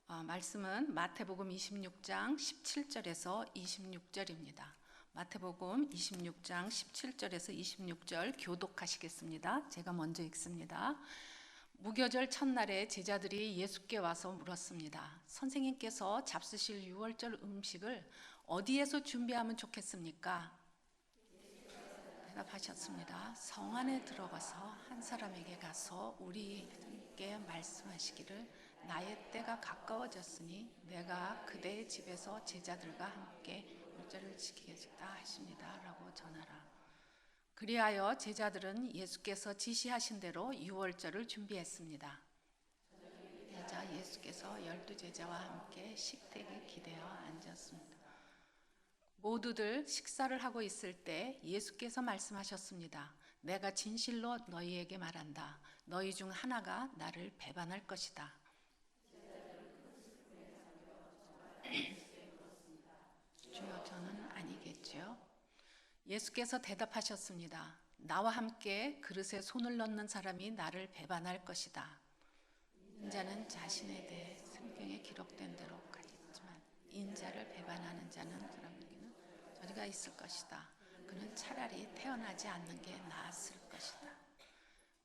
말씀은 마태복음 26장 17절에서 26절입니다. 마태복음 26장 17절에서 26절 교독하시겠습니다. 제가 먼저 읽습니다. 무교절 첫날에 제자들이 예수께 와서 물었습니다. 선생님께서 잡수실 유월절 음식을 어디에서 준비하면 좋겠습니까? 대답하셨습니다. 성 안에 들어가서 한 사람에게 가서 우리에게 말씀하시기를 나의 때가 가까워졌으니 내가 그대의 집에서 제자들과 함께 율절을 지키겠다 하십니다 라고 전하라. 그리하여 제자들은 예수께서 지시하신 대로 유월절을 준비했습니다. 그러자 예수께서 12제자와 함께 식탁에 기대어 앉았습니다. 모두들 식사를 하고 있을 때 예수께서 말씀하셨습니다. 내가 진실로 너희에게 말한다. 너희 중 하나가 나를 배반할 것이다. 주여, 저는 아니겠지요. 예수께서 대답하셨습니다. 나와 함께 그릇에 손을 넣는 사람이 나를 배반할 것이다. 인자는 자신에 대해 성경에 기록된 대로 가겠지만 인자를 배반하는 자는 그러면 저리가 있을 것이다. 그는 차라리 태어나지 않는 게 나았을 것이다.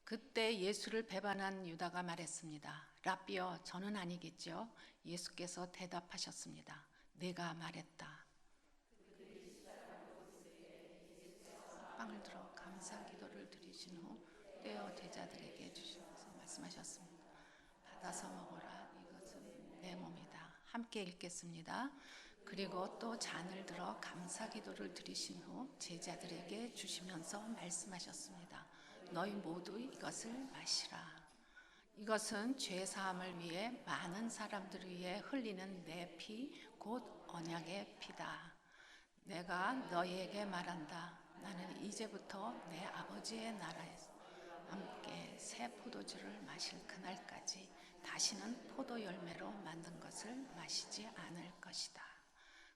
그때 예수를 배반한 유다가 말했습니다. 랍비여, 저는 아니겠죠. 예수께서 대답하셨습니다. 내가 말했다. 빵을 들어 감사 기도를 드리신 후 떼어 제자들에게 주시면서 말씀하셨습니다. 받아서 먹어라. 이것은 내 몸이다. 함께 읽겠습니다. 그리고 또 잔을 들어 감사 기도를 드리신 후 제자들에게 주시면서 말씀하셨습니다. 너희 모두 이것을 마시라. 이것은 죄 사함을 위해 많은 사람들을 위해 흘리는 내 피, 곧 언약의 피다. 내가 너희에게 말한다. 나는 이제부터 내 아버지의 나라에서 함께 새 포도주를 마실 그날까지 다시는 포도 열매로 만든 것을 마시지 않을 것이다.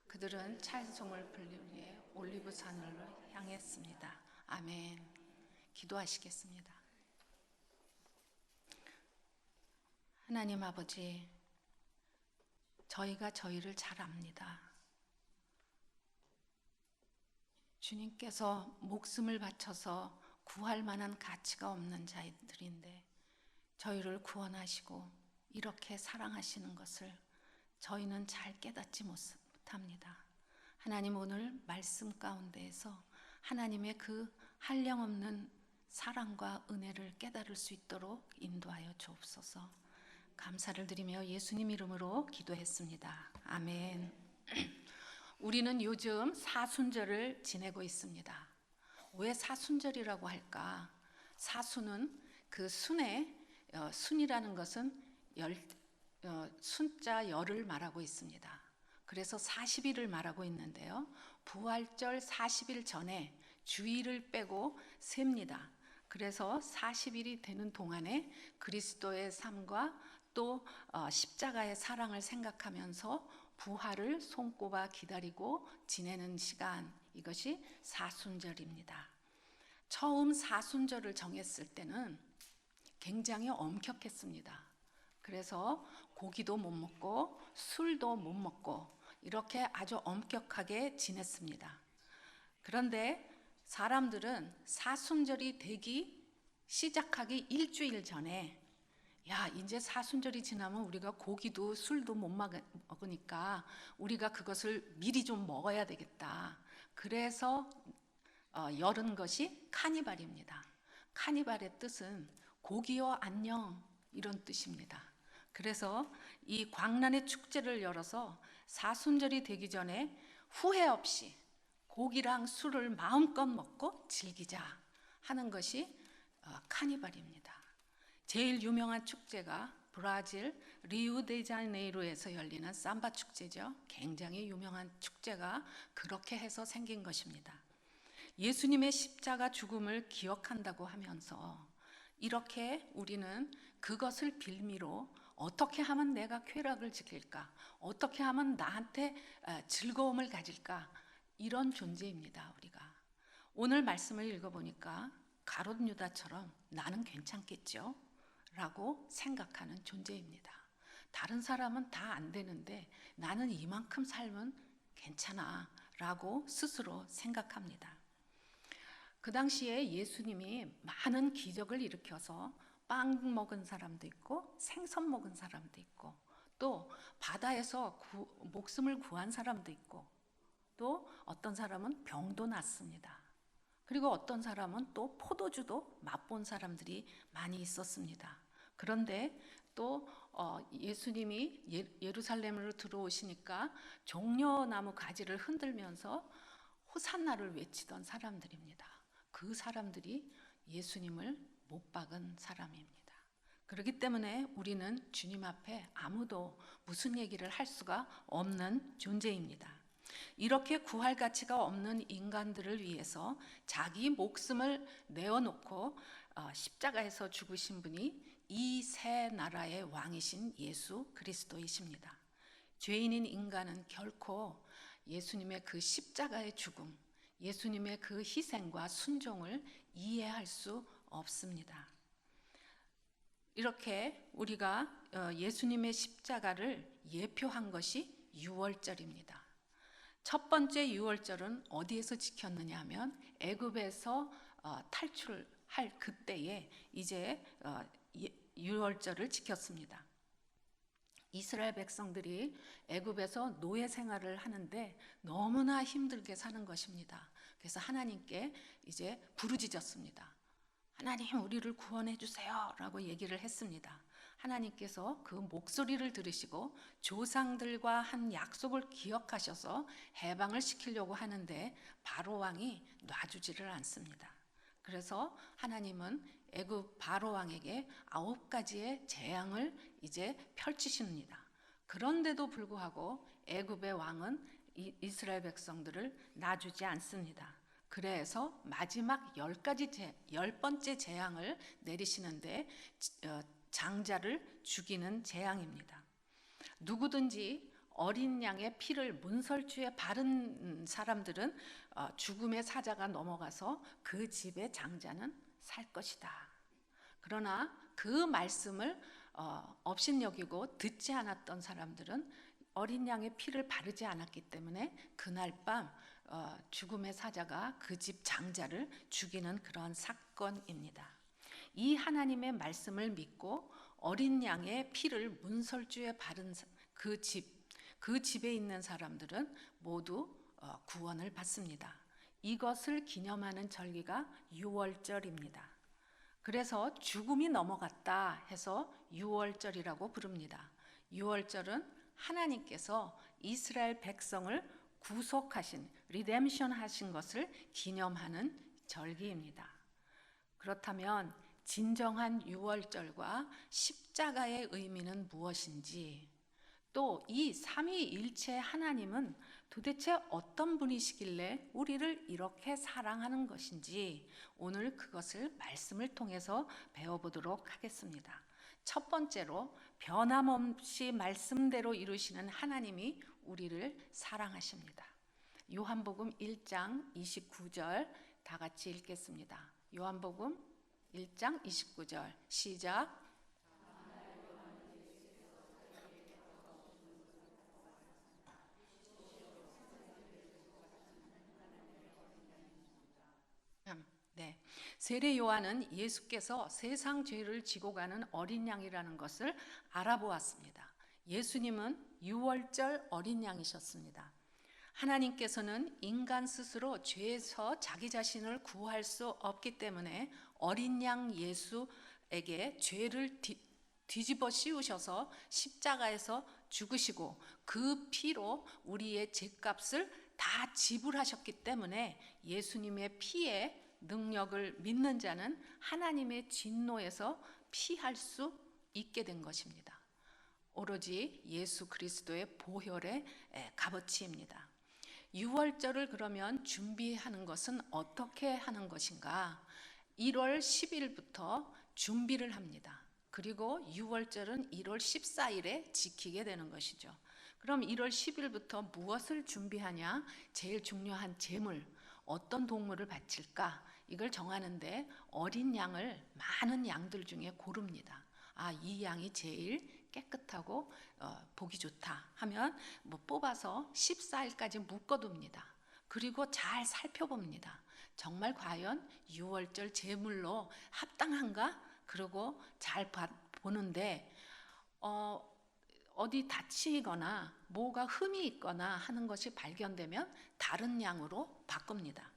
그들은 찬송을 부르기 위해 올리브산으로 향했습니다. 아멘. 기도하시겠습니다. 하나님 아버지, 저희가 저희를 잘 압니다. 주님께서 목숨을 바쳐서 구할 만한 가치가 없는 자들인데 저희를 구원하시고 이렇게 사랑하시는 것을 저희는 잘 깨닫지 못합니다. 하나님, 오늘 말씀 가운데에서 하나님의 그 한량없는 사랑과 은혜를 깨달을 수 있도록 인도하여 주옵소서. 감사를 드리며 예수님 이름으로 기도했습니다. 아멘. 우리는 요즘 사순절을 지내고 있습니다. 왜 사순절이라고 할까? 사순은 그 순이라는 것은 순자 열을 말하고 있습니다. 그래서 40일을 말하고 있는데요. 부활절 40일 전에 주일을 빼고 셉니다. 그래서 40일이 되는 동안에 그리스도의 삶과 또 십자가의 사랑을 생각하면서 부활을 손꼽아 기다리고 지내는 시간, 이것이 사순절입니다. 처음 사순절을 정했을 때는 굉장히 엄격했습니다. 그래서 고기도 못 먹고 술도 못 먹고 이렇게 아주 엄격하게 지냈습니다. 그런데 사람들은 사순절이 되기 시작하기 일주일 전에 이제 사순절이 지나면 우리가 고기도 술도 못 먹으니까 우리가 그것을 미리 좀 먹어야 되겠다. 그래서 열은 것이 카니발입니다. 카니발의 뜻은 고기여 안녕, 이런 뜻입니다. 그래서 이 광란의 축제를 열어서 사순절이 되기 전에 후회 없이 고기랑 술을 마음껏 먹고 즐기자 하는 것이 카니발입니다. 제일 유명한 축제가 브라질 리우데자네이루에서 열리는 삼바 축제죠. 굉장히 유명한 축제가 그렇게 해서 생긴 것입니다. 예수님의 십자가 죽음을 기억한다고 하면서 이렇게 우리는 그것을 빌미로 어떻게 하면 내가 쾌락을 지킬까? 어떻게 하면 나한테 즐거움을 가질까? 이런 존재입니다, 우리가. 오늘 말씀을 읽어보니까 가롯 유다처럼 나는 괜찮겠죠? 라고 생각하는 존재입니다. 다른 사람은 다 안 되는데 나는 이만큼 살면 괜찮아 라고 스스로 생각합니다. 그 당시에 예수님이 많은 기적을 일으켜서 빵 먹은 사람도 있고 생선 먹은 사람도 있고 또 바다에서 목숨을 구한 사람도 있고 또 어떤 사람은 병도 났습니다. 그리고 어떤 사람은 또 포도주도 맛본 사람들이 많이 있었습니다. 그런데 또 예수님이 예루살렘으로 들어오시니까 종려나무 가지를 흔들면서 호산나를 외치던 사람들입니다. 그 사람들이 예수님을 못 박은 사람입니다. 그렇기 때문에 우리는 주님 앞에 아무도 무슨 얘기를 할 수가 없는 존재입니다. 이렇게 구할 가치가 없는 인간들을 위해서 자기 목숨을 내어놓고 십자가에서 죽으신 분이 이 새 나라의 왕이신 예수 그리스도이십니다. 죄인인 인간은 결코 예수님의 그 십자가의 죽음, 예수님의 그 희생과 순종을 이해할 수 없습니다. 이렇게 우리가 예수님의 십자가를 예표한 것이 유월절입니다. 첫 번째 유월절은 어디에서 지켰느냐 하면 애굽에서 탈출할 그때에 이제 유월절을 지켰습니다. 이스라엘 백성들이 애굽에서 노예 생활을 하는데 너무나 힘들게 사는 것입니다. 그래서 하나님께 이제 부르짖었습니다. 하나님, 우리를 구원해 주세요 라고 얘기를 했습니다. 하나님께서 그 목소리를 들으시고 조상들과 한 약속을 기억하셔서 해방을 시키려고 하는데 바로 왕이 놔주지를 않습니다. 그래서 하나님은 애굽 바로 왕에게 9가지의 재앙을 이제 펼치십니다. 그런데도 불구하고 애굽의 왕은 이스라엘 백성들을 놔주지 않습니다. 그래서 마지막 10번째 재앙을 내리시는데 장자를 죽이는 재앙입니다. 누구든지 어린 양의 피를 문설주에 바른 사람들은 죽음의 사자가 넘어가서 그 집의 장자는 살 것이다. 그러나 그 말씀을 업신여기고 듣지 않았던 사람들은 어린 양의 피를 바르지 않았기 때문에 그날 밤 죽음의 사자가 그 집 장자를 죽이는 그런 사건입니다. 이 하나님의 말씀을 믿고 어린 양의 피를 문설주에 바른 그 집에 있는 사람들은 모두 구원을 받습니다. 이것을 기념하는 절기가 유월절입니다. 그래서 죽음이 넘어갔다 해서 유월절이라고 부릅니다. 유월절은 하나님께서 이스라엘 백성을 구속하신, 리뎀션 하신 것을 기념하는 절기입니다. 그렇다면 진정한 유월절과 십자가의 의미는 무엇인지, 또 이 삼위일체 하나님은 도대체 어떤 분이시길래 우리를 이렇게 사랑하는 것인지 오늘 그것을 말씀을 통해서 배워보도록 하겠습니다. 첫 번째로 변함없이 말씀대로 이루시는 하나님이 우리를 사랑하십니다. 요한복음 1장 29절 다 같이 읽겠습니다. 요한복음 1장 29절 시작. 네, 세례 요한은 예수께서 세상 죄를 지고 가는 어린 양이라는 것을 알아보았습니다. 예수님은 유월절 어린 양이셨습니다. 하나님께서는 인간 스스로 죄에서 자기 자신을 구할 수 없기 때문에 어린 양 예수에게 죄를 뒤집어 씌우셔서 십자가에서 죽으시고 그 피로 우리의 죄값을 다 지불하셨기 때문에 예수님의 피에 능력을 믿는 자는 하나님의 진노에서 피할 수 있게 된 것입니다. 오로지 예수 그리스도의 보혈의 값어치입니다. 유월절을 그러면 준비하는 것은 어떻게 하는 것인가? 1월 10일부터 준비를 합니다. 그리고 유월절은 1월 14일에 지키게 되는 것이죠. 그럼 1월 10일부터 무엇을 준비하냐? 제일 중요한 제물, 어떤 동물을 바칠까? 이걸 정하는데 어린 양을 많은 양들 중에 고릅니다. 이 양이 제일 깨끗하고 보기 좋다 하면 뭐 뽑아서 14일까지 묶어둡니다. 그리고 잘 살펴봅니다. 정말 과연 유월절 제물로 합당한가? 그리고 잘 보는데 어디 다치거나 뭐가 흠이 있거나 하는 것이 발견되면 다른 양으로 바꿉니다.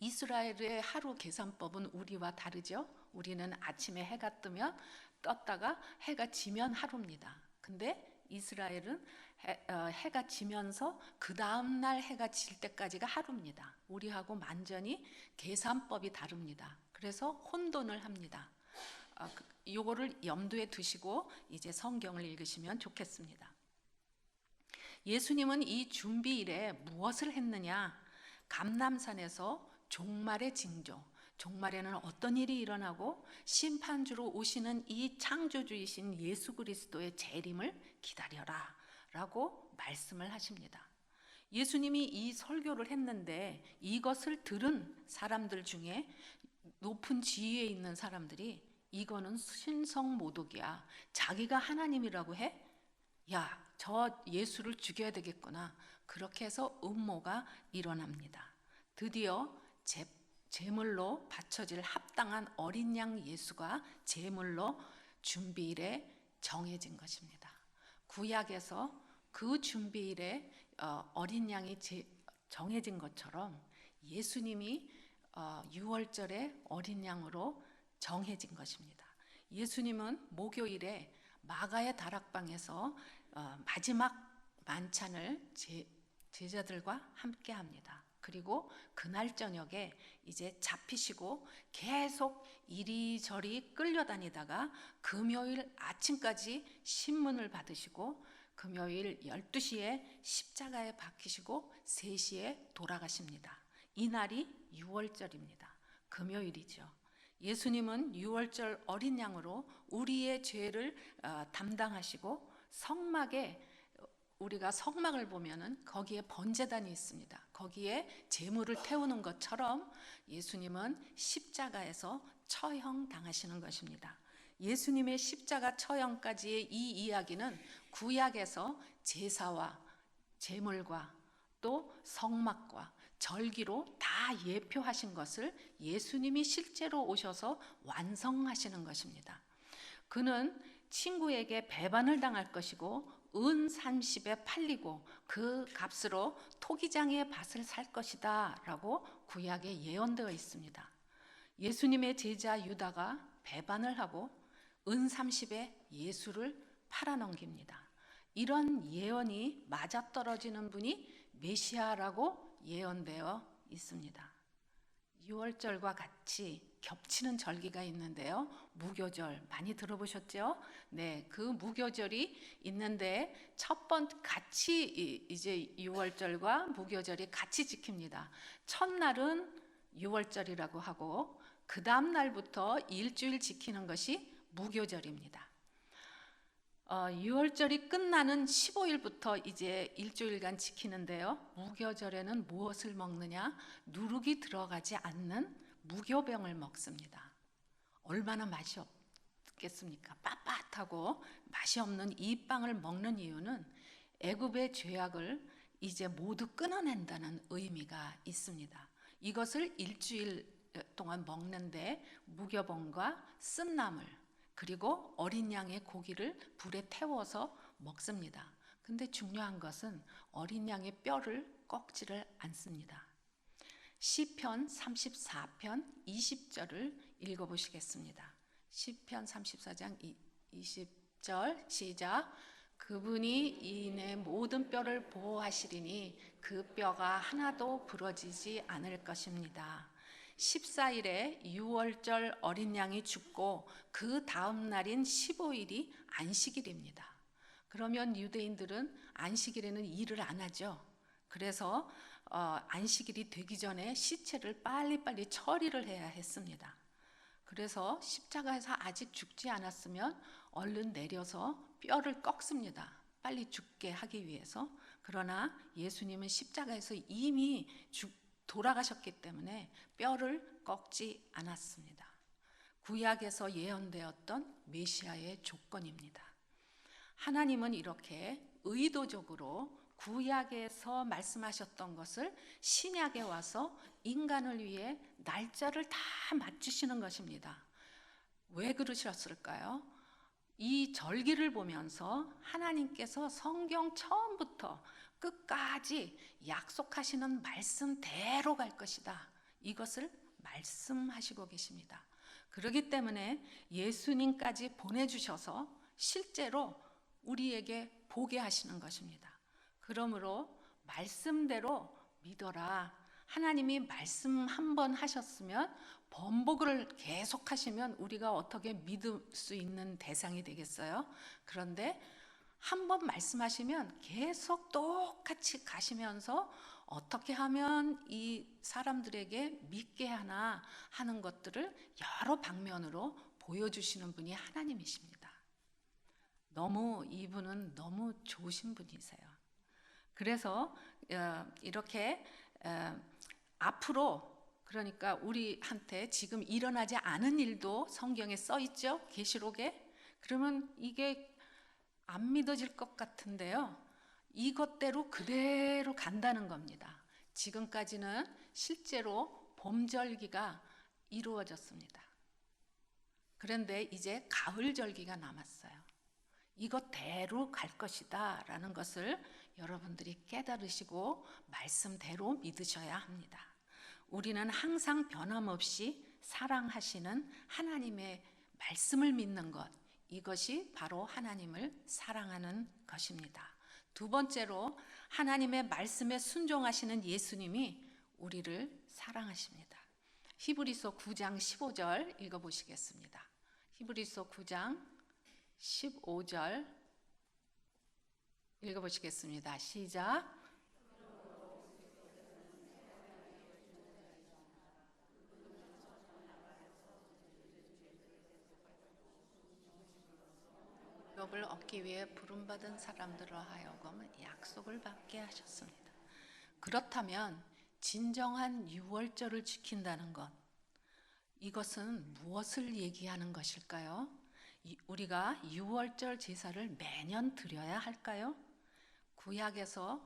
이스라엘의 하루 계산법은 우리와 다르죠. 우리는 아침에 해가 뜨면 떴다가 해가 지면 하루입니다. 근데 이스라엘은 해가 지면서 그 다음 날 해가 질 때까지가 하루입니다. 우리하고 완전히 계산법이 다릅니다. 그래서 혼돈을 합니다. 이거를 염두에 두시고 이제 성경을 읽으시면 좋겠습니다. 예수님은 이 준비일에 무엇을 했느냐? 감람산에서 종말의 징조, 종말에는 어떤 일이 일어나고 심판주로 오시는 이 창조주이신 예수 그리스도의 재림을 기다려라 라고 말씀을 하십니다. 예수님이 이 설교를 했는데 이것을 들은 사람들 중에 높은 지위에 있는 사람들이 이거는 신성모독이야. 자기가 하나님이라고 해? 야, 저 예수를 죽여야 되겠구나. 그렇게 해서 음모가 일어납니다. 드디어 제물로 바쳐질 합당한 어린 양 예수가 제물로 준비일에 정해진 것입니다. 구약에서 그 준비일에 어린 양이 정해진 것처럼 예수님이 유월절에 어린 양으로 정해진 것입니다. 예수님은 목요일에 마가의 다락방에서 마지막 만찬을 제자들과 함께 합니다. 그리고 그날 저녁에 이제 잡히시고 계속 이리저리 끌려다니다가 금요일 아침까지 신문을 받으시고 금요일 12시에 십자가에 박히시고 3시에 돌아가십니다. 이날이 유월절입니다. 금요일이죠. 예수님은 유월절 어린 양으로 우리의 죄를 담당하시고 성막에 우리가 성막을 보면은 거기에 번제단이 있습니다. 거기에 제물을 태우는 것처럼 예수님은 십자가에서 처형 당하시는 것입니다. 예수님의 십자가 처형까지의 이 이야기는 구약에서 제사와 제물과 또 성막과 절기로 다 예표하신 것을 예수님이 실제로 오셔서 완성하시는 것입니다. 그는 친구에게 배반을 당할 것이고 은 30에 팔리고 그 값으로 토기장의 밭을 살 것이다 라고 구약에 예언되어 있습니다. 예수님의 제자 유다가 배반을 하고 은 30에 예수를 팔아넘깁니다. 이런 예언이 맞아떨어지는 분이 메시아라고 예언되어 있습니다. 유월절과 같이 겹치는 절기가 있는데요. 무교절 많이 들어보셨죠? 네, 그 무교절이 있는데 같이 이제 유월절과 무교절이 같이 지킵니다. 첫날은 유월절이라고 하고 그 다음 날부터 일주일 지키는 것이 무교절입니다. 유월절이 끝나는 15일부터 이제 일주일간 지키는데요. 무교절에는 무엇을 먹느냐? 누룩이 들어가지 않는 무교병을 먹습니다. 얼마나 맛이 없겠습니까? 빳빳하고 맛이 없는 이 빵을 먹는 이유는 애굽의 죄악을 이제 모두 끊어낸다는 의미가 있습니다. 이것을 일주일 동안 먹는데 무교병과 쓴나물 그리고 어린 양의 고기를 불에 태워서 먹습니다. 근데 중요한 것은 어린 양의 뼈를 꺾지를 않습니다. 시편 34편 20절을 읽어보시겠습니다. 시편 34장 20절 시작. 그분이 이내 모든 뼈를 보호하시리니 그 뼈가 하나도 부러지지 않을 것입니다. 14일에 유월절 어린 양이 죽고 그 다음 날인 15일이 안식일입니다. 그러면 유대인들은 안식일에는 일을 안 하죠. 그래서 안식일이 되기 전에 시체를 빨리빨리 처리를 해야 했습니다. 그래서 십자가에서 아직 죽지 않았으면 얼른 내려서 뼈를 꺾습니다. 빨리 죽게 하기 위해서. 그러나 예수님은 십자가에서 이미 돌아가셨기 때문에 뼈를 꺾지 않았습니다. 구약에서 예언되었던 메시아의 조건입니다. 하나님은 이렇게 의도적으로 구약에서 말씀하셨던 것을 신약에 와서 인간을 위해 날짜를 다 맞추시는 것입니다. 왜 그러셨을까요? 이 절기를 보면서 하나님께서 성경 처음부터 끝까지 약속하시는 말씀대로 갈 것이다, 이것을 말씀하시고 계십니다. 그렇기 때문에 예수님까지 보내주셔서 실제로 우리에게 보게 하시는 것입니다. 그러므로 말씀대로 믿어라. 하나님이 말씀 한 번 하셨으면 번복을 계속 하시면 우리가 어떻게 믿을 수 있는 대상이 되겠어요? 그런데 한 번 말씀하시면 계속 똑같이 가시면서 어떻게 하면 이 사람들에게 믿게 하나 하는 것들을 여러 방면으로 보여주시는 분이 하나님이십니다. 이분은 너무 좋으신 분이세요. 그래서 이렇게 앞으로, 그러니까 우리한테 지금 일어나지 않은 일도 성경에 써 있죠, 계시록에. 그러면 이게 안 믿어질 것 같은데요, 이것대로 그대로 간다는 겁니다. 지금까지는 실제로 봄절기가 이루어졌습니다. 그런데 이제 가을절기가 남았어요. 이것대로 갈 것이다 라는 것을 여러분들이 깨달으시고 말씀대로 믿으셔야 합니다. 우리는 항상 변함없이 사랑하시는 하나님의 말씀을 믿는 것, 이것이 바로 하나님을 사랑하는 것입니다. 두 번째로 하나님의 말씀에 순종하시는 예수님이 우리를 사랑하십니다. 히브리서 9장 15절 읽어보시겠습니다. 히브리서 9장 15절 읽어보시겠습니다. 시작. 을 얻기 위해 부름받은 사람들로 하여금 약속을 받게 하셨습니다. 그렇다면 진정한 유월절을 지킨다는 것, 이것은 무엇을 얘기하는 것일까요? 우리가 유월절 제사를 매년 드려야 할까요? 구약에서는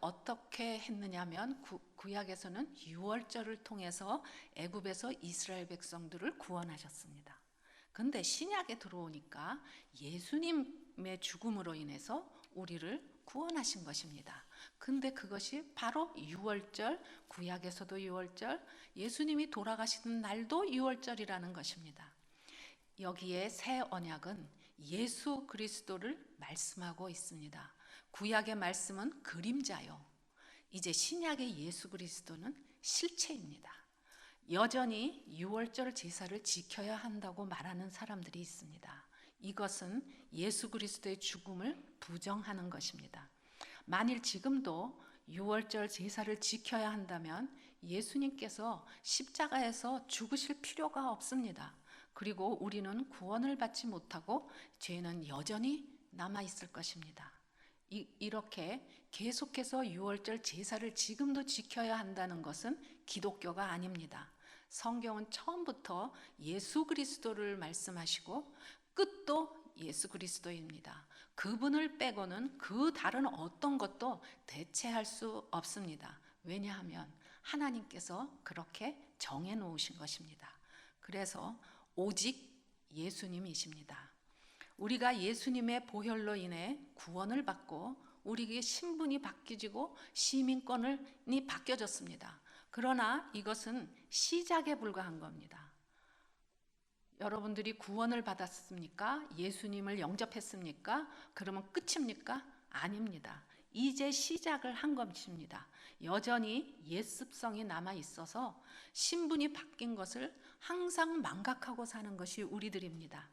어떻게 했느냐면 구약에서는 유월절을 통해서 애굽에서 이스라엘 백성들을 구원하셨습니다. 근데 신약에 들어오니까 예수님의 죽음으로 인해서 우리를 구원하신 것입니다. 근데 그것이 바로 유월절, 구약에서도 유월절, 예수님이 돌아가시는 날도 유월절이라는 것입니다. 여기에 새 언약은 예수 그리스도를 말씀하고 있습니다. 구약의 말씀은 그림자요, 이제 신약의 예수 그리스도는 실체입니다. 여전히 유월절 제사를 지켜야 한다고 말하는 사람들이 있습니다. 이것은 예수 그리스도의 죽음을 부정하는 것입니다. 만일 지금도 유월절 제사를 지켜야 한다면 예수님께서 십자가에서 죽으실 필요가 없습니다. 그리고 우리는 구원을 받지 못하고 죄는 여전히 남아 있을 것입니다. 이렇게 계속해서 유월절 제사를 지금도 지켜야 한다는 것은 기독교가 아닙니다. 성경은 처음부터 예수 그리스도를 말씀하시고 끝도 예수 그리스도입니다. 그분을 빼고는 그 다른 어떤 것도 대체할 수 없습니다. 왜냐하면 하나님께서 그렇게 정해 놓으신 것입니다. 그래서 오직 예수님이십니다. 우리가 예수님의 보혈로 인해 구원을 받고 우리에게 신분이 바뀌어지고 시민권이 바뀌어졌습니다. 그러나 이것은 시작에 불과한 겁니다. 여러분들이 구원을 받았습니까? 예수님을 영접했습니까? 그러면 끝입니까? 아닙니다. 이제 시작을 한 것입니다. 여전히 옛습성이 남아 있어서 신분이 바뀐 것을 항상 망각하고 사는 것이 우리들입니다.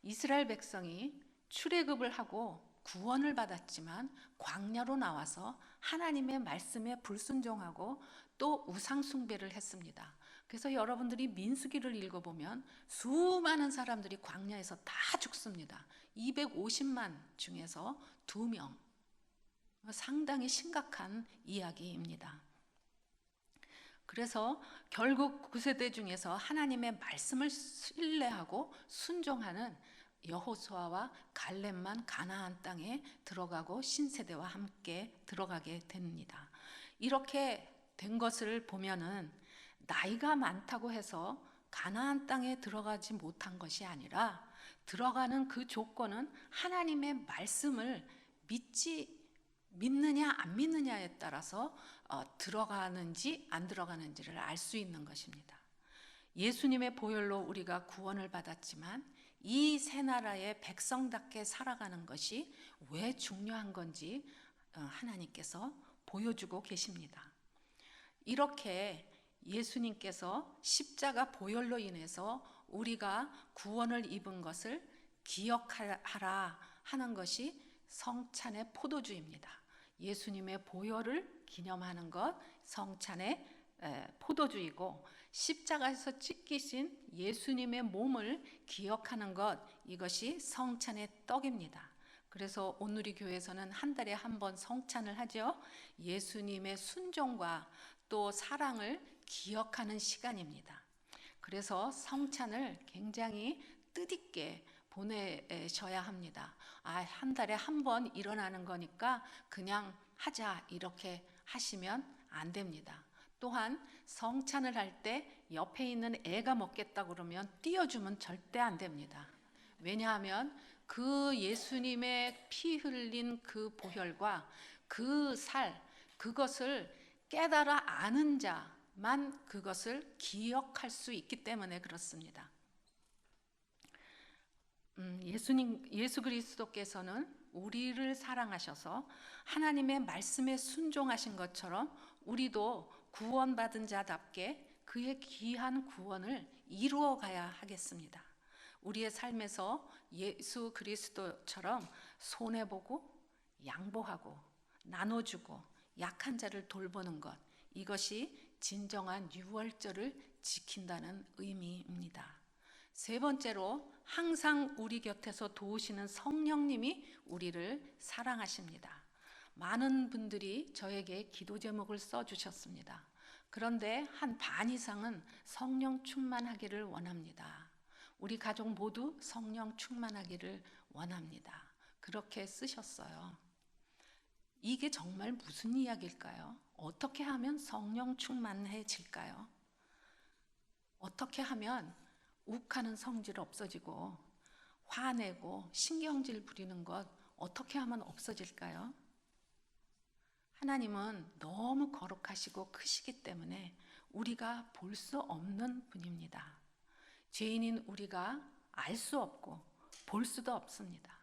이스라엘 백성이 출애굽을 하고 구원을 받았지만 광야로 나와서 하나님의 말씀에 불순종하고 또 우상 숭배를 했습니다. 그래서 여러분들이 민수기를 읽어보면 수많은 사람들이 광야에서 다 죽습니다. 250만 중에서 2명. 상당히 심각한 이야기입니다. 그래서 결국 9세대 중에서 하나님의 말씀을 신뢰하고 순종하는 여호수아와 갈렙만 가나안 땅에 들어가고 신세대와 함께 들어가게 됩니다. 이렇게 된 것을 보면은 나이가 많다고 해서 가나안 땅에 들어가지 못한 것이 아니라 들어가는 그 조건은 하나님의 말씀을 믿느냐 안 믿느냐에 따라서 들어가는지 안 들어가는지를 알 수 있는 것입니다. 예수님의 보혈로 우리가 구원을 받았지만 이 새 나라의 백성답게 살아가는 것이 왜 중요한 건지 하나님께서 보여주고 계십니다. 이렇게 예수님께서 십자가 보혈로 인해서 우리가 구원을 입은 것을 기억하라 하는 것이 성찬의 포도주입니다. 예수님의 보혈을 기념하는 것 성찬의 포도주이고, 십자가에서 찢기신 예수님의 몸을 기억하는 것, 이것이 성찬의 떡입니다. 그래서 오누리 교회에서는 한 달에 한 번 성찬을 하죠. 예수님의 순종과 또 사랑을 기억하는 시간입니다. 그래서 성찬을 굉장히 뜻있게 보내셔야 합니다. 한 달에 한 번 일어나는 거니까 그냥 하자 이렇게 하시면 안 됩니다. 또한 성찬을 할 때 옆에 있는 애가 먹겠다 그러면 띄워주면 절대 안 됩니다. 왜냐하면 그 예수님의 피 흘린 그 보혈과 그 살, 그것을 깨달아 아는 자만 그것을 기억할 수 있기 때문에 그렇습니다. 예수 그리스도께서는 우리를 사랑하셔서 하나님의 말씀에 순종하신 것처럼 우리도 구원받은 자답게 그의 귀한 구원을 이루어 가야 하겠습니다. 우리의 삶에서 예수 그리스도처럼 손해보고 양보하고 나눠주고 약한 자를 돌보는 것, 이것이 진정한 유월절을 지킨다는 의미입니다. 세 번째로, 항상 우리 곁에서 도우시는 성령님이 우리를 사랑하십니다. 많은 분들이 저에게 기도 제목을 써주셨습니다. 그런데 한 반 이상은 성령 충만하기를 원합니다. 우리 가족 모두 성령 충만하기를 원합니다. 그렇게 쓰셨어요. 이게 정말 무슨 이야기일까요? 어떻게 하면 성령 충만해질까요? 어떻게 하면 욱하는 성질 없어지고 화내고 신경질 부리는 것 어떻게 하면 없어질까요? 하나님은 너무 거룩하시고 크시기 때문에 우리가 볼 수 없는 분입니다. 죄인인 우리가 알 수 없고 볼 수도 없습니다.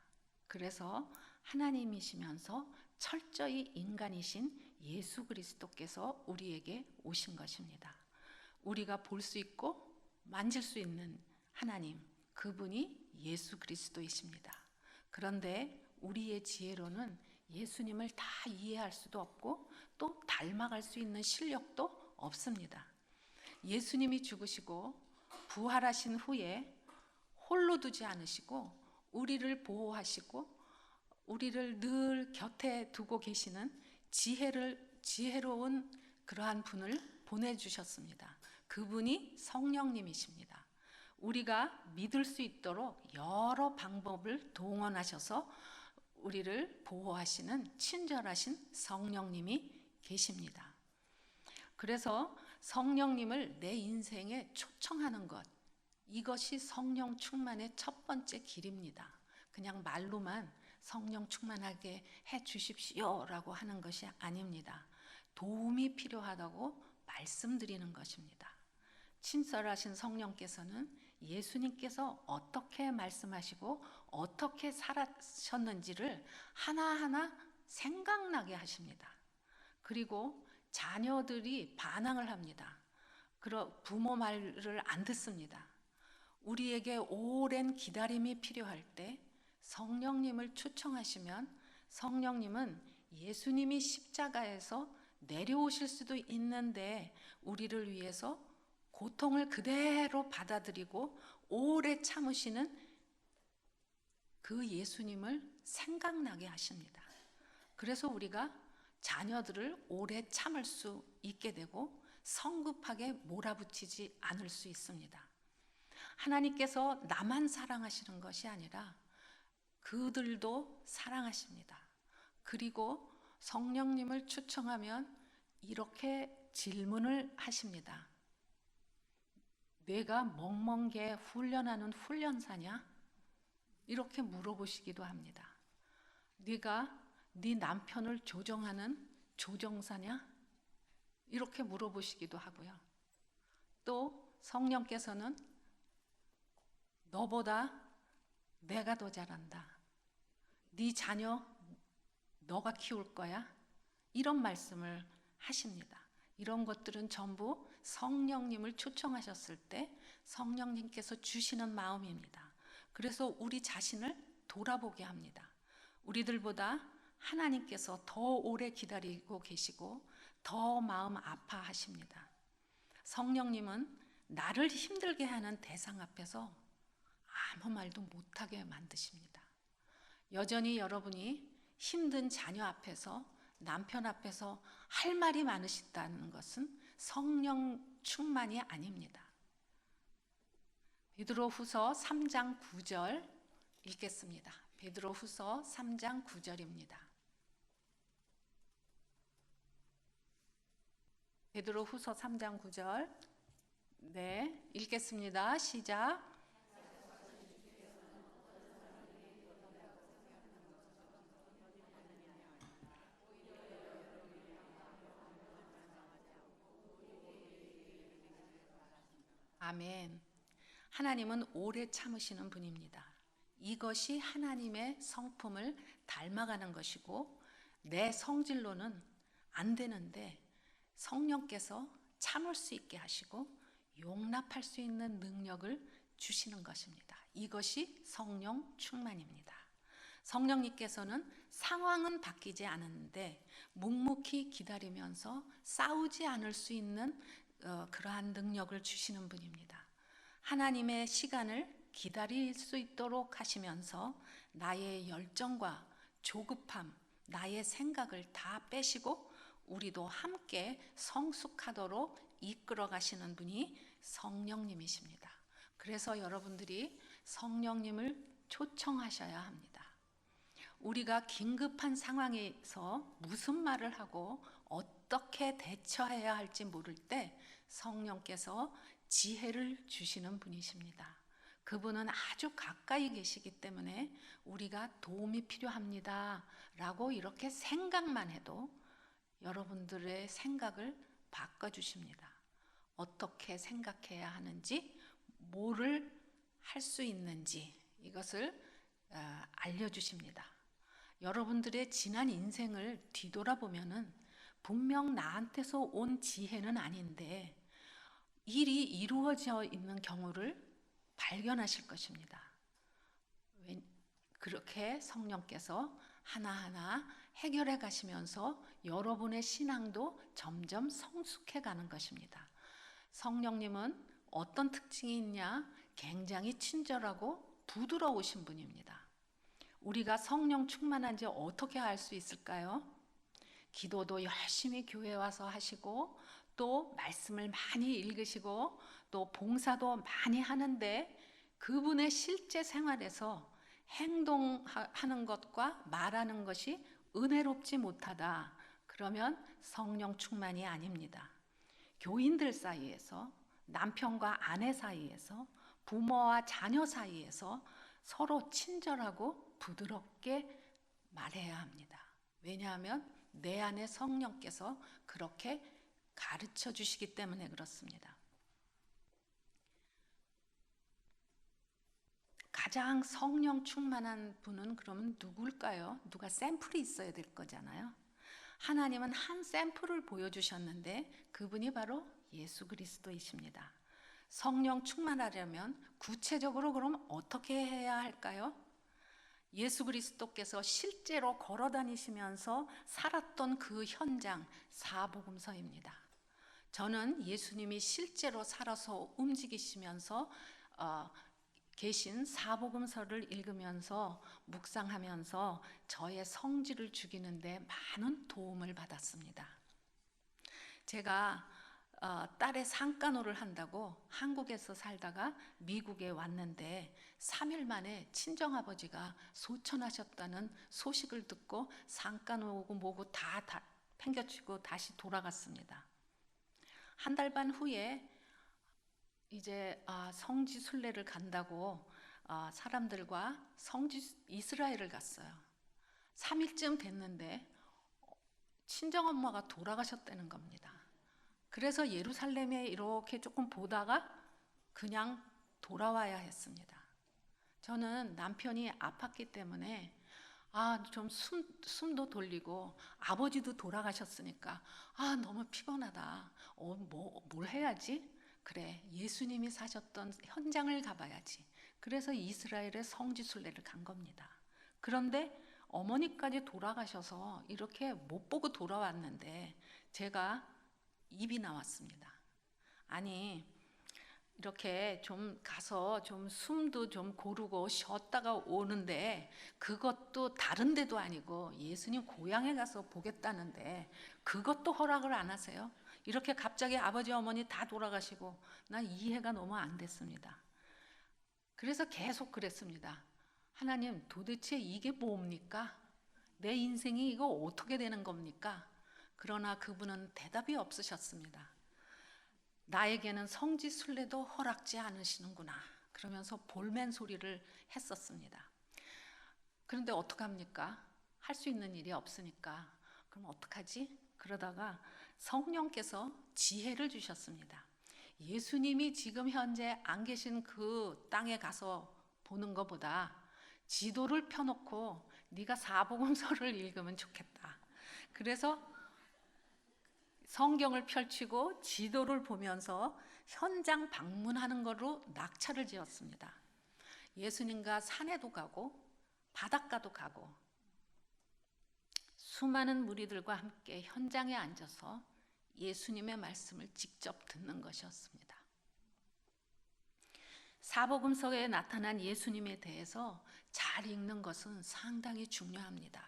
그래서 하나님이시면서 철저히 인간이신 예수 그리스도께서 우리에게 오신 것입니다. 우리가 볼 수 있고 만질 수 있는 하나님, 그분이 예수 그리스도이십니다. 그런데 우리의 지혜로는 예수님을 다 이해할 수도 없고 또 닮아갈 수 있는 실력도 없습니다. 예수님이 죽으시고 부활하신 후에 홀로 두지 않으시고 우리를 보호하시고 우리를 늘 곁에 두고 계시는 지혜로운 그러한 분을 보내주셨습니다. 그분이 성령님이십니다. 우리가 믿을 수 있도록 여러 방법을 동원하셔서 우리를 보호하시는 친절하신 성령님이 계십니다. 그래서 성령님을 내 인생에 초청하는 것, 이것이 성령 충만의 첫 번째 길입니다. 그냥 말로만 성령 충만하게 해 주십시오 라고 하는 것이 아닙니다. 도움이 필요하다고 말씀드리는 것입니다. 친절하신 성령께서는 예수님께서 어떻게 말씀하시고 어떻게 살아셨는지를 하나하나 생각나게 하십니다. 그리고 자녀들이 반항을 합니다. 부모 말을 안 듣습니다. 우리에게 오랜 기다림이 필요할 때 성령님을 초청하시면 성령님은 예수님이 십자가에서 내려오실 수도 있는데 우리를 위해서 고통을 그대로 받아들이고 오래 참으시는 그 예수님을 생각나게 하십니다. 그래서 우리가 자녀들을 오래 참을 수 있게 되고 성급하게 몰아붙이지 않을 수 있습니다. 하나님께서 나만 사랑하시는 것이 아니라 그들도 사랑하십니다. 그리고 성령님을 초청하면 이렇게 질문을 하십니다. 내가 멍멍개 훈련하는 훈련사냐? 이렇게 물어보시기도 합니다. 네가 네 남편을 조정하는 조정사냐? 이렇게 물어보시기도 하고요. 또 성령께서는 너보다 내가 더 잘한다. 네 자녀 너가 키울 거야. 이런 말씀을 하십니다. 이런 것들은 전부 성령님을 초청하셨을 때 성령님께서 주시는 마음입니다. 그래서 우리 자신을 돌아보게 합니다. 우리들보다 하나님께서 더 오래 기다리고 계시고 더 마음 아파하십니다. 성령님은 나를 힘들게 하는 대상 앞에서 아무 말도 못하게 만드십니다. 여전히 여러분이 힘든 자녀 앞에서, 남편 앞에서 할 말이 많으시다는 것은 성령 충만이 아닙니다. 베드로후서 3장 9절 읽겠습니다. 베드로후서 3장 9절입니다. 베드로후서 3장 9절 네, 읽겠습니다. 시작. 아멘. 하나님은 오래 참으시는 분입니다. 이것이 하나님의 성품을 닮아가는 것이고 내 성질로는 안 되는데 성령께서 참을 수 있게 하시고 용납할 수 있는 능력을 주시는 것입니다. 이것이 성령 충만입니다. 성령님께서는 상황은 바뀌지 않았는데 묵묵히 기다리면서 싸우지 않을 수 있는 그러한 능력을 주시는 분입니다. 하나님의 시간을 기다릴 수 있도록 하시면서 나의 열정과 조급함, 나의 생각을 다 빼시고 우리도 함께 성숙하도록 이끌어 가시는 분이 성령님이십니다. 그래서 여러분들이 성령님을 초청하셔야 합니다. 우리가 긴급한 상황에서 무슨 말을 하고 어떻게 대처해야 할지 모를 때 성령께서 지혜를 주시는 분이십니다. 그분은 아주 가까이 계시기 때문에 우리가 도움이 필요합니다 라고 이렇게 생각만 해도 여러분들의 생각을 바꿔주십니다. 어떻게 생각해야 하는지, 뭐를 할 수 있는지 이것을 알려주십니다. 여러분들의 지난 인생을 뒤돌아보면은 분명 나한테서 온 지혜는 아닌데 일이 이루어져 있는 경우를 발견하실 것입니다. 그렇게 성령께서 하나하나 해결해 가시면서 여러분의 신앙도 점점 성숙해 가는 것입니다. 성령님은 어떤 특징이 있냐? 굉장히 친절하고 부드러우신 분입니다. 우리가 성령 충만한지 어떻게 알 수 있을까요? 기도도 열심히 교회 와서 하시고 또 말씀을 많이 읽으시고 또 봉사도 많이 하는데 그분의 실제 생활에서 행동하는 것과 말하는 것이 은혜롭지 못하다. 그러면 성령 충만이 아닙니다. 교인들 사이에서, 남편과 아내 사이에서, 부모와 자녀 사이에서 서로 친절하고 부드럽게 말해야 합니다. 왜냐하면 내 안에 성령께서 그렇게 가르쳐 주시기 때문에 그렇습니다. 가장 성령 충만한 분은 그러면 누굴까요? 누가 샘플이 있어야 될 거잖아요. 하나님은 한 샘플을 보여주셨는데 그분이 바로 예수 그리스도이십니다. 성령 충만하려면 구체적으로 그럼 어떻게 해야 할까요? 예수 그리스도께서 실제로 걸어 다니시면서 살았던 그 현장, 사복음서입니다. 저는 예수님이 실제로 살아서 움직이시면서 계신 사복음서를 읽으면서 묵상하면서 저의 성질을 죽이는데 많은 도움을 받았습니다. 제가 딸의 상간호를 한다고 한국에서 살다가 미국에 왔는데 3일 만에 친정아버지가 소천하셨다는 소식을 듣고 상간호고 뭐고 다 팽겨치고 다시 돌아갔습니다. 한 달 반 후에 이제 성지 순례를 간다고 사람들과 성지 이스라엘을 갔어요. 3일쯤 됐는데 친정엄마가 돌아가셨다는 겁니다. 그래서 예루살렘에 이렇게 조금 보다가 그냥 돌아와야 했습니다. 저는 남편이 아팠기 때문에 좀 숨도 돌리고 아버지도 돌아가셨으니까 너무 피곤하다. 뭘 해야지? 그래, 예수님이 사셨던 현장을 가봐야지. 그래서 이스라엘의 성지 순례를 간 겁니다. 그런데 어머니까지 돌아가셔서 이렇게 못 보고 돌아왔는데 제가 입이 나왔습니다. 아니, 이렇게 좀 가서 좀 숨도 좀 고르고 쉬었다가 오는데 그것도 다른 데도 아니고 예수님 고향에 가서 보겠다는데 그것도 허락을 안 하세요? 이렇게 갑자기 아버지 어머니 다 돌아가시고 난 이해가 너무 안 됐습니다. 그래서 계속 그랬습니다. 하나님, 도대체 이게 뭡니까? 내 인생이 이거 어떻게 되는 겁니까? 그러나 그분은 대답이 없으셨습니다. 나에게는 성지 순례도 허락지 않으시는구나. 그러면서 볼멘 소리를 했었습니다. 그런데 어떡합니까? 할 수 있는 일이 없으니까. 그럼 어떡하지? 그러다가 성령께서 지혜를 주셨습니다. 예수님이 지금 현재 안 계신 그 땅에 가서 보는 것보다 지도를 펴놓고 네가 사복음서를 읽으면 좋겠다. 그래서 성경을 펼치고 지도를 보면서 현장 방문하는 거로 낙차를 지었습니다. 예수님과 산에도 가고 바닷가도 가고 수많은 무리들과 함께 현장에 앉아서 예수님의 말씀을 직접 듣는 것이었습니다. 사복음서에 나타난 예수님에 대해서 잘 읽는 것은 상당히 중요합니다.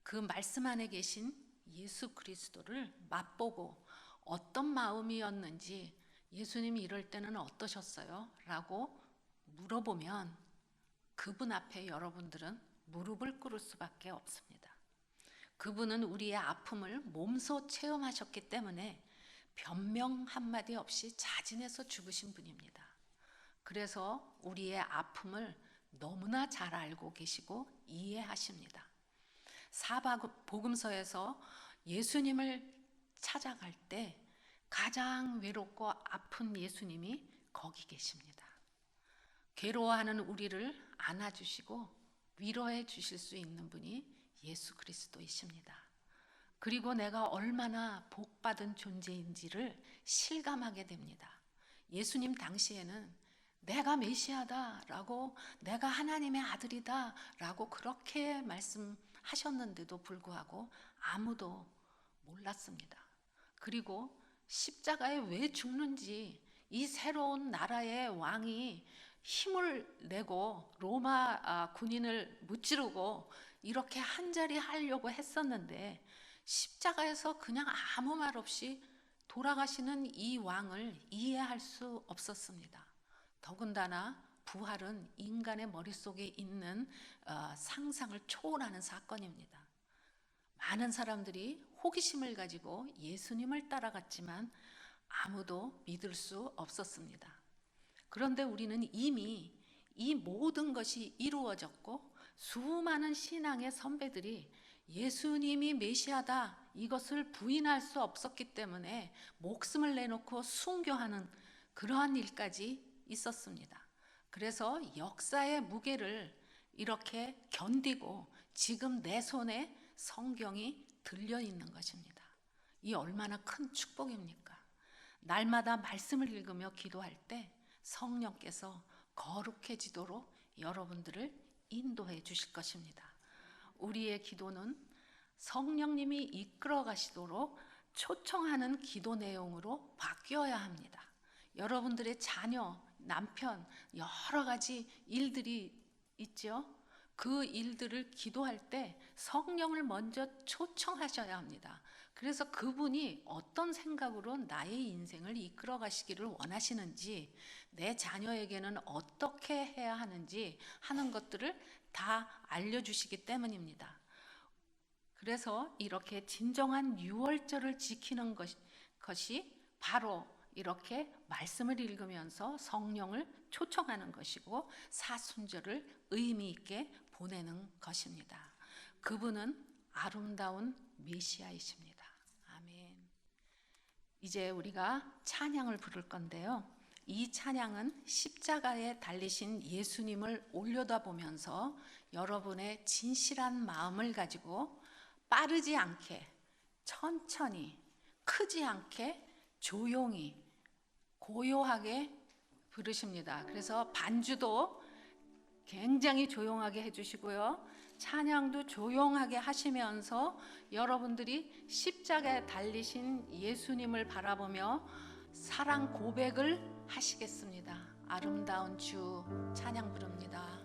그 말씀 안에 계신 예수 그리스도를 맛보고 어떤 마음이었는지 예수님이 이럴 때는 어떠셨어요? 라고 물어보면 그분 앞에 여러분들은 무릎을 꿇을 수밖에 없습니다. 그분은 우리의 아픔을 몸소 체험하셨기 때문에 변명 한마디 없이 자진해서 죽으신 분입니다. 그래서 우리의 아픔을 너무나 잘 알고 계시고 이해하십니다. 사복음서에서 예수님을 찾아갈 때 가장 외롭고 아픈 예수님이 거기 계십니다. 괴로워하는 우리를 안아주시고 위로해 주실 수 있는 분이 예수 그리스도이십니다. 그리고 내가 얼마나 복받은 존재인지를 실감하게 됩니다. 예수님 당시에는 내가 메시아다라고, 내가 하나님의 아들이다라고 그렇게 말씀하셨는데도 불구하고 아무도 몰랐습니다. 그리고 십자가에 왜 죽는지, 이 새로운 나라의 왕이 힘을 내고 로마 군인을 무찌르고 이렇게 한 자리 하려고 했었는데 십자가에서 그냥 아무 말 없이 돌아가시는 이 왕을 이해할 수 없었습니다. 더군다나 부활은 인간의 머릿속에 있는 상상을 초월하는 사건입니다. 많은 사람들이 호기심을 가지고 예수님을 따라갔지만 아무도 믿을 수 없었습니다. 그런데 우리는 이미 이 모든 것이 이루어졌고 수많은 신앙의 선배들이 예수님이 메시아다 이것을 부인할 수 없었기 때문에 목숨을 내놓고 순교하는 그러한 일까지 있었습니다. 그래서 역사의 무게를 이렇게 견디고 지금 내 손에 성경이 들려 있는 것입니다. 이 얼마나 큰 축복입니까? 날마다 말씀을 읽으며 기도할 때 성령께서 거룩해지도록 여러분들을 인도해 주실 것입니다. 우리의 기도는 성령님이 이끌어 가시도록 초청하는 기도 내용으로 바뀌어야 합니다. 여러분들의 자녀, 남편, 여러 가지 일들이 있죠. 그 일들을 기도할 때 성령을 먼저 초청하셔야 합니다. 그래서 그분이 어떤 생각으로 나의 인생을 이끌어 가시기를 원하시는지, 내 자녀에게는 어떻게 해야 하는지 하는 것들을 다 알려주시기 때문입니다. 그래서 이렇게 진정한 유월절을 지키는 것이 바로 이렇게 말씀을 읽으면서 성령을 초청하는 것이고, 사순절을 의미 있게 보내는 것입니다. 그분은 아름다운 메시아이십니다. 아멘. 이제 우리가 찬양을 부를 건데요, 이 찬양은 십자가에 달리신 예수님을 올려다보면서 여러분의 진실한 마음을 가지고 빠르지 않게, 천천히, 크지 않게, 조용히, 고요하게 부르십니다. 그래서 반주도 굉장히 조용하게 해주시고요, 찬양도 조용하게 하시면서 여러분들이 십자가에 달리신 예수님을 바라보며 사랑 고백을 하시겠습니다. 아름다운 주 찬양 부릅니다.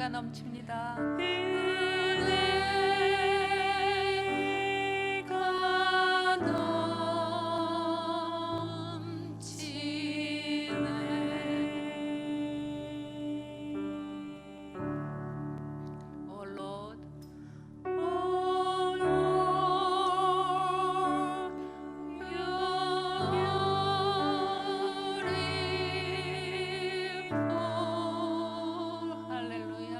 넘칩니다. 은혜가 넘치네. Oh Lord, oh Lord, beautiful. 할렐루야.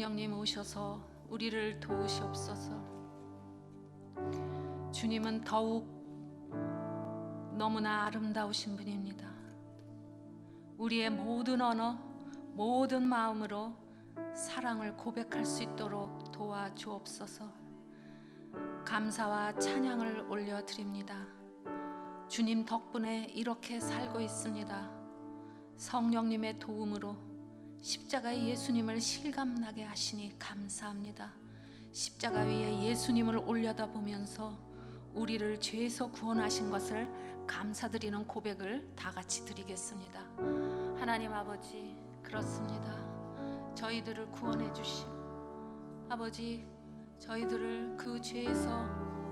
성령님 오셔서 우리를 도우시옵소서. 주님은 더욱 너무나 아름다우신 분입니다. 우리의 모든 언어, 모든 마음으로 사랑을 고백할 수 있도록 도와주옵소서. 감사와 찬양을 올려드립니다. 주님 덕분에 이렇게 살고 있습니다. 성령님의 도움으로 십자가의 예수님을 실감나게 하시니 감사합니다. 십자가 위에 예수님을 올려다보면서 우리를 죄에서 구원하신 것을 감사드리는 고백을 다 같이 드리겠습니다. 하나님 아버지, 그렇습니다. 저희들을 구원해 주시고 아버지, 저희들을 그 죄에서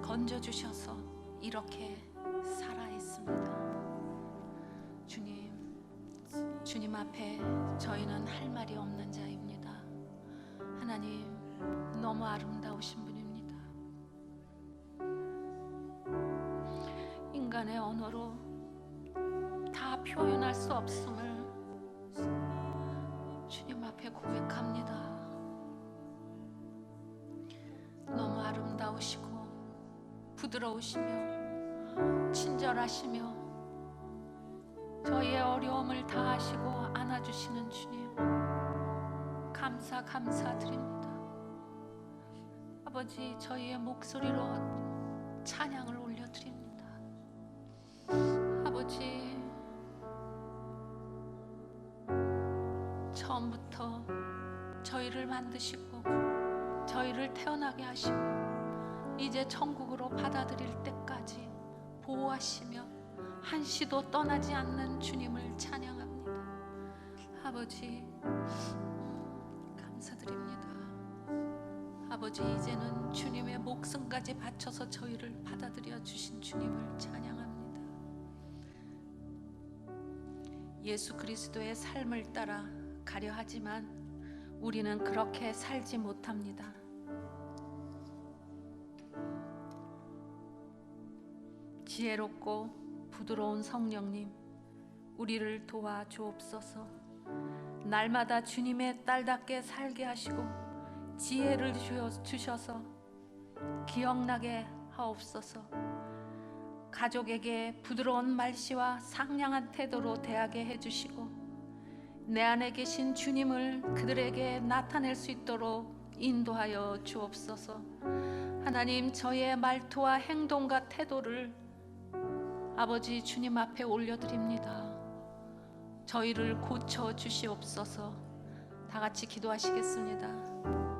건져 주셔서 이렇게 살아 있습니다. 주님 앞에 저희는 할 말이 없는 자입니다. 하나님, 너무 아름다우신 분입니다. 인간의 언어로 다 표현할 수 없음을 주님 앞에 고백합니다. 너무 아름다우시고 부드러우시며 친절하시며 저희의 어려움을 다 아시고 안아주시는 주님, 감사드립니다. 아버지, 저희의 목소리로 찬양을 올려드립니다. 아버지, 처음부터 저희를 만드시고 저희를 태어나게 하시고 이제 천국으로 받아들일 때까지 보호하시며 한시도 떠나지 않는 주님을 찬양합니다. 아버지, 감사드립니다. 아버지, 이제는 주님의 목숨까지 바쳐서 저희를 받아들여 주신 주님을 찬양합니다. 예수 그리스도의 삶을 따라 가려 하지만 우리는 그렇게 살지 못합니다. 지혜롭고 부드러운 성령님, 우리를 도와주옵소서. 날마다 주님의 딸답게 살게 하시고 지혜를 주셔서 기억나게 하옵소서. 가족에게 부드러운 말씨와 상냥한 태도로 대하게 해주시고 내 안에 계신 주님을 그들에게 나타낼 수 있도록 인도하여 주옵소서. 하나님, 저희의 말투와 행동과 태도를 아버지 주님 앞에 올려드립니다. 저희를 고쳐 주시옵소서. 다 같이 기도하시겠습니다.